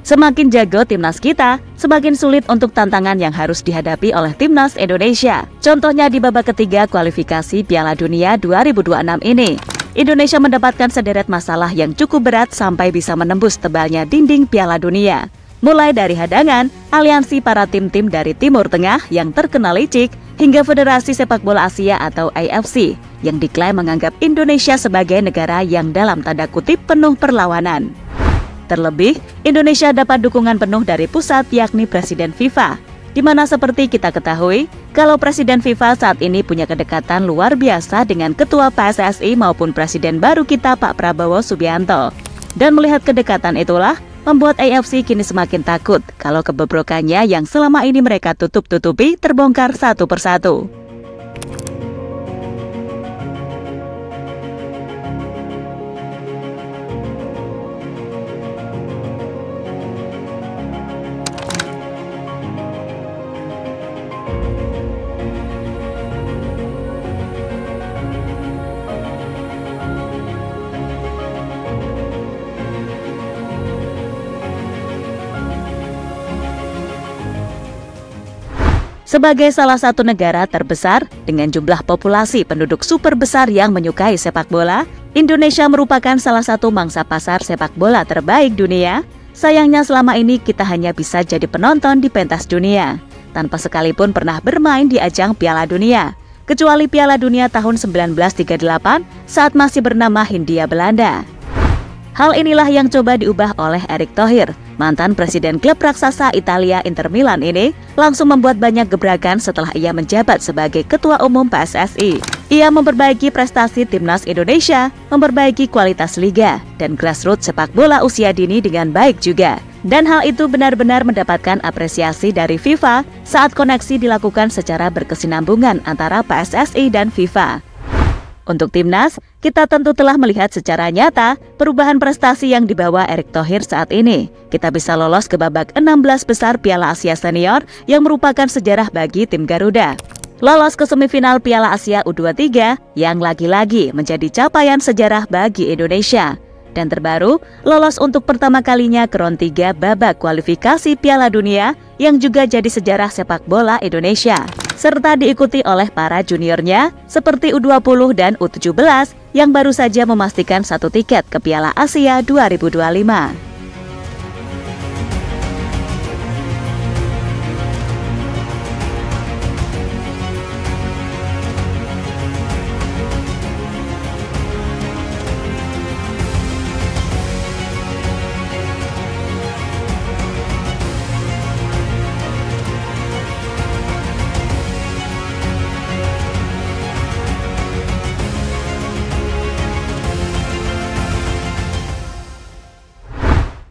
Semakin jago timnas kita, semakin sulit untuk tantangan yang harus dihadapi oleh timnas Indonesia. Contohnya di babak ketiga kualifikasi Piala Dunia 2026 ini. Indonesia mendapatkan sederet masalah yang cukup berat sampai bisa menembus tebalnya dinding Piala Dunia. Mulai dari hadangan, aliansi para tim-tim dari Timur Tengah yang terkenal licik, hingga Federasi Sepak Bola Asia atau AFC yang diklaim menganggap Indonesia sebagai negara yang dalam tanda kutip penuh perlawanan. Terlebih, Indonesia dapat dukungan penuh dari pusat yakni Presiden FIFA, di mana seperti kita ketahui, kalau Presiden FIFA saat ini punya kedekatan luar biasa dengan Ketua PSSI maupun Presiden baru kita Pak Prabowo Subianto. Dan melihat kedekatan itulah, membuat AFC kini semakin takut kalau kebobrokannya yang selama ini mereka tutup-tutupi terbongkar satu persatu. Sebagai salah satu negara terbesar dengan jumlah populasi penduduk super besar yang menyukai sepak bola, Indonesia merupakan salah satu mangsa pasar sepak bola terbaik dunia. Sayangnya selama ini kita hanya bisa jadi penonton di pentas dunia, tanpa sekalipun pernah bermain di ajang Piala Dunia, kecuali Piala Dunia tahun 1938 saat masih bernama Hindia Belanda. Hal inilah yang coba diubah oleh Erick Thohir, mantan presiden klub raksasa Italia Inter Milan ini, langsung membuat banyak gebrakan setelah ia menjabat sebagai Ketua Umum PSSI. Ia memperbaiki prestasi timnas Indonesia, memperbaiki kualitas liga, dan grassroots sepak bola usia dini dengan baik juga. Dan hal itu benar-benar mendapatkan apresiasi dari FIFA saat koneksi dilakukan secara berkesinambungan antara PSSI dan FIFA. Untuk timnas, kita tentu telah melihat secara nyata perubahan prestasi yang dibawa Erick Thohir saat ini. Kita bisa lolos ke babak 16 besar Piala Asia Senior yang merupakan sejarah bagi tim Garuda. Lolos ke semifinal Piala Asia U23 yang lagi-lagi menjadi capaian sejarah bagi Indonesia. Dan terbaru, lolos untuk pertama kalinya ke round 3 babak kualifikasi Piala Dunia yang juga jadi sejarah sepak bola Indonesia. Serta diikuti oleh para juniornya seperti U20 dan U17 yang baru saja memastikan satu tiket ke Piala Asia 2025.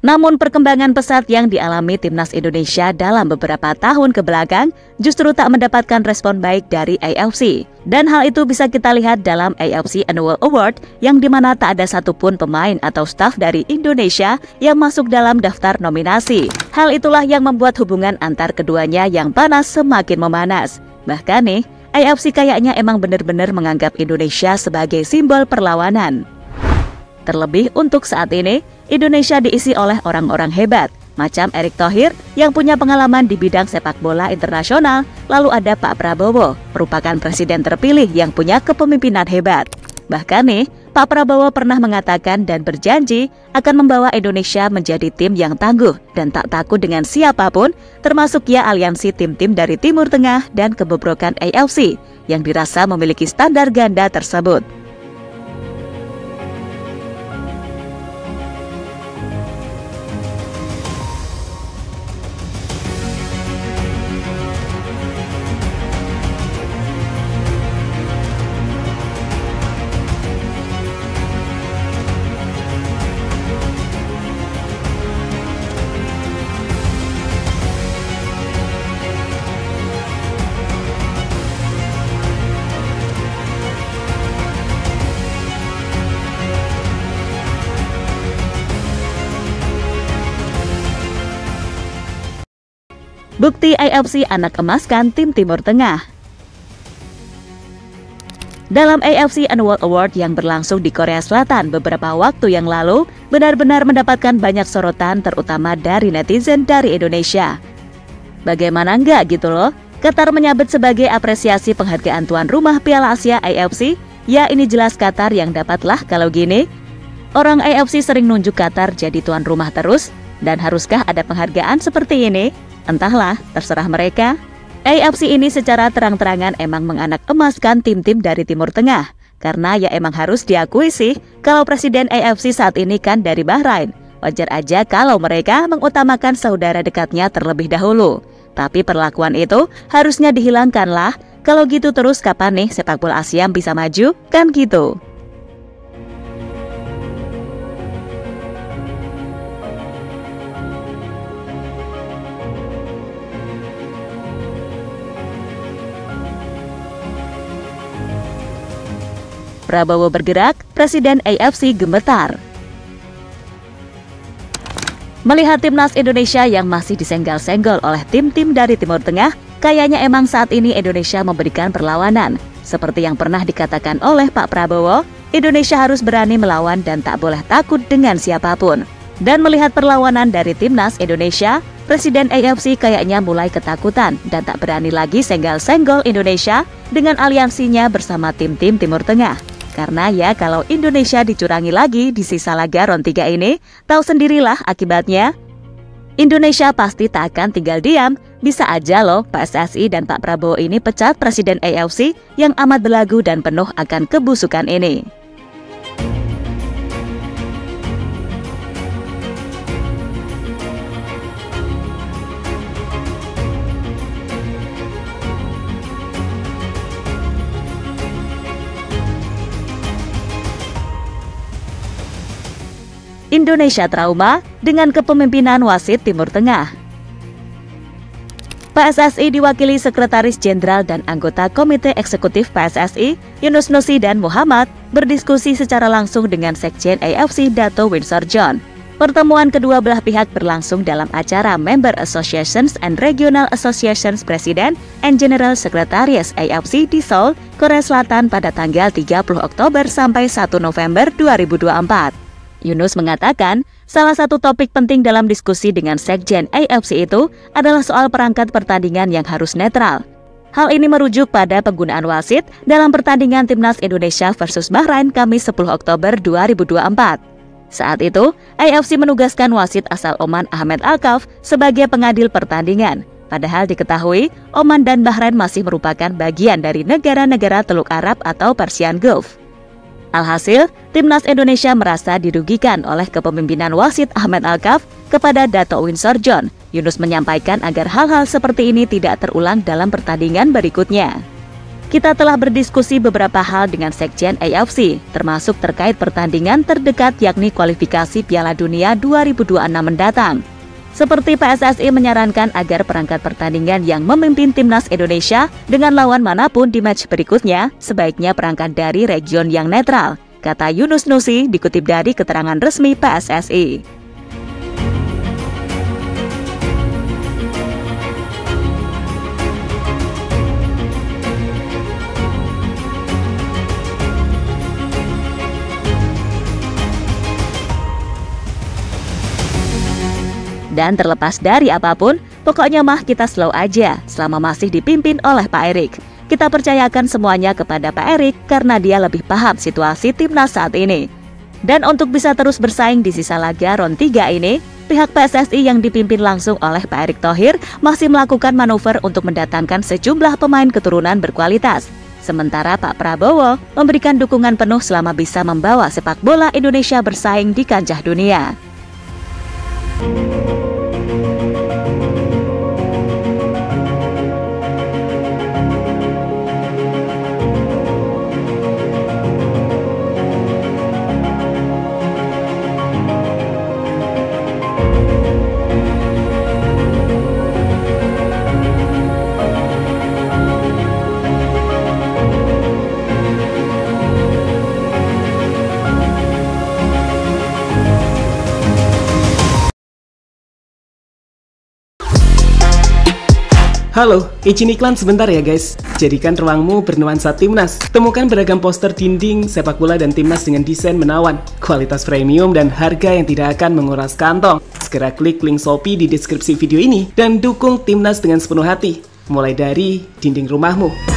Namun perkembangan pesat yang dialami timnas Indonesia dalam beberapa tahun kebelakang justru tak mendapatkan respon baik dari AFC. Dan hal itu bisa kita lihat dalam AFC Annual Award yang dimana tak ada satupun pemain atau staf dari Indonesia yang masuk dalam daftar nominasi. Hal itulah yang membuat hubungan antar keduanya yang panas semakin memanas. Bahkan nih, AFC kayaknya emang benar-benar menganggap Indonesia sebagai simbol perlawanan. Terlebih untuk saat ini, Indonesia diisi oleh orang-orang hebat, macam Erick Thohir yang punya pengalaman di bidang sepak bola internasional, lalu ada Pak Prabowo, merupakan presiden terpilih yang punya kepemimpinan hebat. Bahkan nih, Pak Prabowo pernah mengatakan dan berjanji akan membawa Indonesia menjadi tim yang tangguh dan tak takut dengan siapapun, termasuk ya aliansi tim-tim dari Timur Tengah dan kebobrokan AFC yang dirasa memiliki standar ganda tersebut. Bukti AFC anak emaskan tim Timur Tengah. Dalam AFC Annual Award yang berlangsung di Korea Selatan beberapa waktu yang lalu, benar-benar mendapatkan banyak sorotan terutama dari netizen dari Indonesia. Bagaimana enggak gitu loh? Qatar menyabet sebagai apresiasi penghargaan tuan rumah Piala Asia AFC. Ya ini jelas Qatar yang dapatlah kalau gini. Orang AFC sering nunjuk Qatar jadi tuan rumah terus, dan haruskah ada penghargaan seperti ini? Entahlah, terserah mereka. AFC ini secara terang-terangan emang menganak emaskan tim-tim dari Timur Tengah. Karena ya emang harus diakui sih, kalau presiden AFC saat ini kan dari Bahrain. Wajar aja kalau mereka mengutamakan saudara dekatnya terlebih dahulu. Tapi perlakuan itu harusnya dihilangkan lah. Kalau gitu terus kapan nih sepak bola Asia bisa maju? Kan gitu. Prabowo bergerak, Presiden AFC gemetar. Melihat timnas Indonesia yang masih disenggol-senggol oleh tim-tim dari Timur Tengah, kayaknya emang saat ini Indonesia memberikan perlawanan. Seperti yang pernah dikatakan oleh Pak Prabowo, Indonesia harus berani melawan dan tak boleh takut dengan siapapun. Dan melihat perlawanan dari timnas Indonesia, Presiden AFC kayaknya mulai ketakutan dan tak berani lagi senggol-senggol Indonesia dengan aliansinya bersama tim-tim Timur Tengah. Karena ya kalau Indonesia dicurangi lagi di sisa laga ron 3 ini, tahu sendirilah akibatnya. Indonesia pasti tak akan tinggal diam. Bisa aja loh PSSI dan Pak Prabowo ini pecat Presiden AFC yang amat belagu dan penuh akan kebusukan ini. Indonesia trauma dengan kepemimpinan wasit Timur Tengah. PSSI diwakili Sekretaris Jenderal dan anggota Komite Eksekutif PSSI, Yunus Nusi dan Muhammad, berdiskusi secara langsung dengan Sekjen AFC Dato Winsor John. Pertemuan kedua belah pihak berlangsung dalam acara Member Associations and Regional Associations President and General Secretaries AFC di Seoul, Korea Selatan pada tanggal 30 Oktober sampai 1 November 2024. Yunus mengatakan, salah satu topik penting dalam diskusi dengan Sekjen AFC itu adalah soal perangkat pertandingan yang harus netral. Hal ini merujuk pada penggunaan wasit dalam pertandingan Timnas Indonesia versus Bahrain Kamis 10 Oktober 2024. Saat itu, AFC menugaskan wasit asal Oman Ahmed Alkaf sebagai pengadil pertandingan. Padahal diketahui, Oman dan Bahrain masih merupakan bagian dari negara-negara Teluk Arab atau Persian Gulf. Alhasil, Timnas Indonesia merasa dirugikan oleh kepemimpinan wasit Ahmed Alkaf kepada Dato Winsor John. Yunus menyampaikan agar hal-hal seperti ini tidak terulang dalam pertandingan berikutnya. Kita telah berdiskusi beberapa hal dengan Sekjen AFC, termasuk terkait pertandingan terdekat yakni kualifikasi Piala Dunia 2026 mendatang. Seperti PSSI menyarankan agar perangkat pertandingan yang memimpin Timnas Indonesia dengan lawan manapun di match berikutnya sebaiknya perangkat dari region yang netral, kata Yunus Nusi dikutip dari keterangan resmi PSSI. Dan terlepas dari apapun, pokoknya mah kita slow aja selama masih dipimpin oleh Pak Erik. Kita percayakan semuanya kepada Pak Erik karena dia lebih paham situasi timnas saat ini. Dan untuk bisa terus bersaing di sisa laga ron 3 ini, pihak PSSI yang dipimpin langsung oleh Pak Erick Thohir masih melakukan manuver untuk mendatangkan sejumlah pemain keturunan berkualitas. Sementara Pak Prabowo memberikan dukungan penuh selama bisa membawa sepak bola Indonesia bersaing di kancah dunia. Halo, izin iklan sebentar ya guys. Jadikan ruangmu bernuansa timnas. Temukan beragam poster dinding, sepak bola dan timnas dengan desain menawan, kualitas premium dan harga yang tidak akan menguras kantong. Segera klik link Shopee di deskripsi video ini dan dukung timnas dengan sepenuh hati. Mulai dari dinding rumahmu.